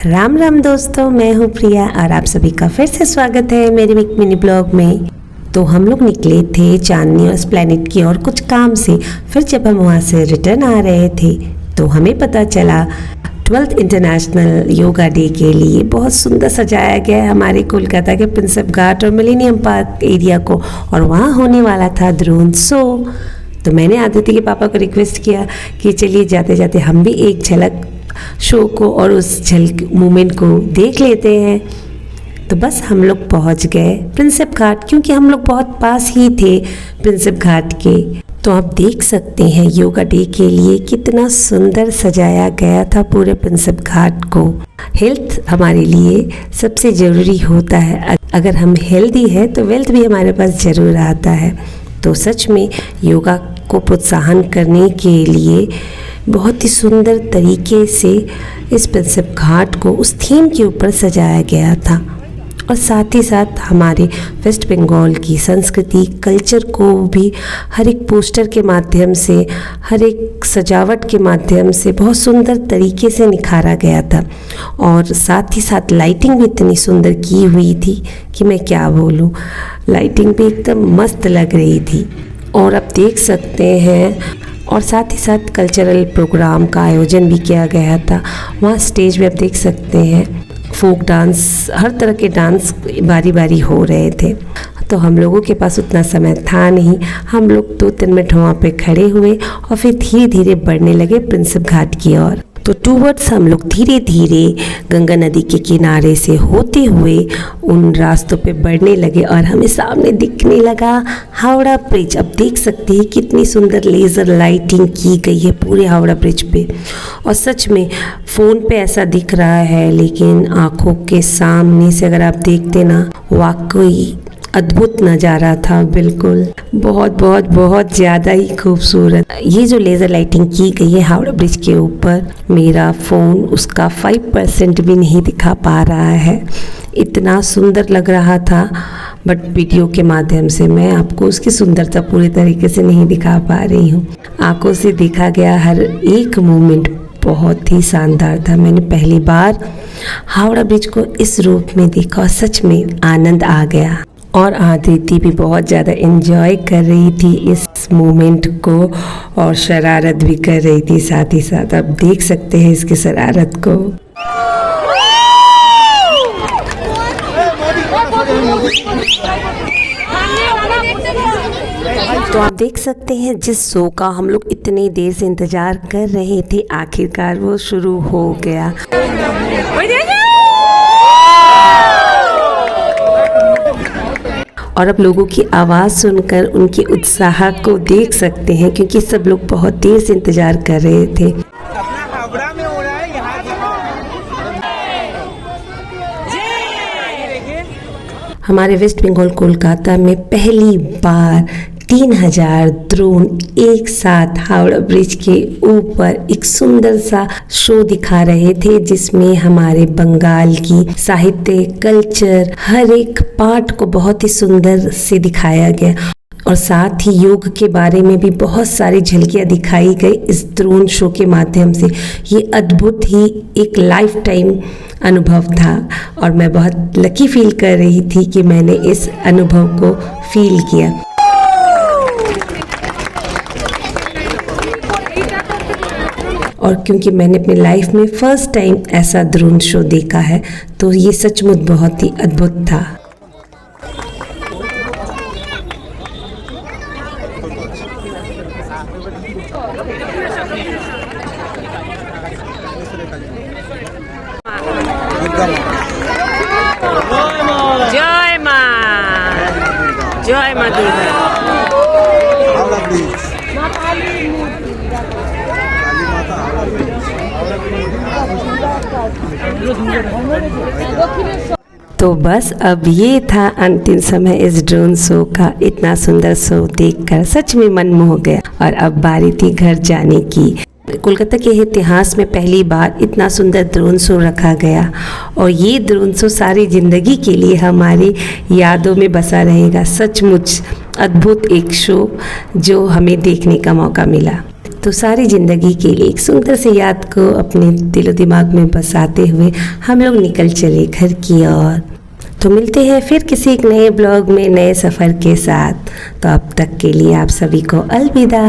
राम राम दोस्तों, मैं हूँ प्रिया और आप सभी का फिर से स्वागत है मेरे एक मिनी ब्लॉग में। तो हम लोग निकले थे चांदनी और एस्प्लैनेड की और कुछ काम से। फिर जब हम वहाँ से रिटर्न आ रहे थे तो हमें पता चला 12th इंटरनेशनल योगा डे के लिए बहुत सुंदर सजाया गया है हमारे कोलकाता के प्रिंसेप घाट और मिलेनियम पार्क एरिया को, और वहाँ होने वाला था ड्रोन शो। तो मैंने आदित्य के पापा को रिक्वेस्ट किया कि चलिए जाते जाते हम भी एक झलक शो को और उस झलक मूवमेंट को देख लेते हैं। तो बस हम लोग पहुंच गए प्रिंसेप घाट, क्योंकि हम लोग बहुत पास ही थे प्रिंसेप घाट के। तो आप देख सकते हैं योगा डे के लिए कितना सुंदर सजाया गया था पूरे प्रिंसेप घाट को। हेल्थ हमारे लिए सबसे ज़रूरी होता है, अगर हम हेल्दी है तो वेल्थ भी हमारे पास ज़रूर आता है। तो सच में योगा को प्रोत्साहन करने के लिए बहुत ही सुंदर तरीके से इस प्रिंसेप घाट को उस थीम के ऊपर सजाया गया था, और साथ ही साथ हमारे वेस्ट बंगाल की संस्कृति कल्चर को भी हर एक पोस्टर के माध्यम से, हर एक सजावट के माध्यम से बहुत सुंदर तरीके से निखारा गया था। और साथ ही साथ लाइटिंग भी इतनी सुंदर की हुई थी कि मैं क्या बोलूँ, लाइटिंग भी एकदम मस्त लग रही थी। और आप देख सकते हैं, और साथ ही साथ कल्चरल प्रोग्राम का आयोजन भी किया गया था। वहाँ स्टेज पे आप देख सकते हैं फोक डांस, हर तरह के डांस बारी बारी हो रहे थे। तो हम लोगों के पास उतना समय था नहीं, हम लोग 2-3 मिनट वहाँ पे खड़े हुए और फिर धीरे धीरे बढ़ने लगे प्रिंसेप घाट की ओर। तो टूवर्ड्स हम लोग धीरे धीरे गंगा नदी के किनारे से होते हुए उन रास्तों पे बढ़ने लगे, और हमें सामने दिखने लगा हावड़ा ब्रिज। अब देख सकते हैं कितनी सुंदर लेज़र लाइटिंग की गई है पूरे हावड़ा ब्रिज पे। और सच में फ़ोन पे ऐसा दिख रहा है, लेकिन आँखों के सामने से अगर आप देखते ना, वाकई अद्भुत नज़ारा था। बिल्कुल बहुत बहुत बहुत ज़्यादा ही खूबसूरत। ये जो लेज़र लाइटिंग की गई है हावड़ा ब्रिज के ऊपर, मेरा फ़ोन उसका 5% भी नहीं दिखा पा रहा है, इतना सुंदर लग रहा था। बट वीडियो के माध्यम से मैं आपको उसकी सुंदरता पूरी तरीके से नहीं दिखा पा रही हूँ। आंखों से देखा गया हर एक मोमेंट बहुत ही शानदार था। मैंने पहली बार हावड़ा ब्रिज को इस रूप में देखा और सच में आनंद आ गया। और आदिति भी बहुत ज़्यादा एंजॉय कर रही थी इस मोमेंट को, और शरारत भी कर रही थी साथ ही साथ। आप देख सकते हैं इसकी शरारत को। तो आप देख सकते हैं जिस शो का हम लोग इतनी देर से इंतज़ार कर रहे थे, आखिरकार वो शुरू हो गया। और अब लोगों की आवाज़ सुनकर उनके उत्साह को देख सकते हैं, क्योंकि सब लोग बहुत देर से इंतज़ार कर रहे थे। हमारे वेस्ट बंगाल कोलकाता में पहली बार 3000 ड्रोन एक साथ हावड़ा ब्रिज के ऊपर एक सुंदर सा शो दिखा रहे थे, जिसमें हमारे बंगाल की साहित्य कल्चर हर एक पार्ट को बहुत ही सुंदर से दिखाया गया। और साथ ही योग के बारे में भी बहुत सारी झलकियाँ दिखाई गई इस ड्रोन शो के माध्यम से। ये अद्भुत ही एक लाइफ टाइम अनुभव था, और मैं बहुत लकी फील कर रही थी कि मैंने इस अनुभव को फील किया। और क्योंकि मैंने अपनी लाइफ में फर्स्ट टाइम ऐसा ड्रोन शो देखा है, तो ये सचमुच बहुत ही अद्भुत था। जय मां, जय मां दुर्गा। तो बस अब ये था अंतिम समय इस ड्रोन शो का। इतना सुंदर शो देखकर सच में मन मोह गया, और अब बारी थी घर जाने की। कोलकाता के इतिहास में पहली बार इतना सुंदर ड्रोन शो रखा गया, और ये ड्रोन शो सारी ज़िंदगी के लिए हमारी यादों में बसा रहेगा। सचमुच अद्भुत एक शो जो हमें देखने का मौका मिला। तो सारी ज़िंदगी के लिए एक सुंदर सी याद को अपने दिलो दिमाग में बसाते हुए हम लोग निकल चले घर की ओर। तो मिलते हैं फिर किसी एक नए ब्लॉग में नए सफ़र के साथ। तो अब तक के लिए आप सभी को अलविदा।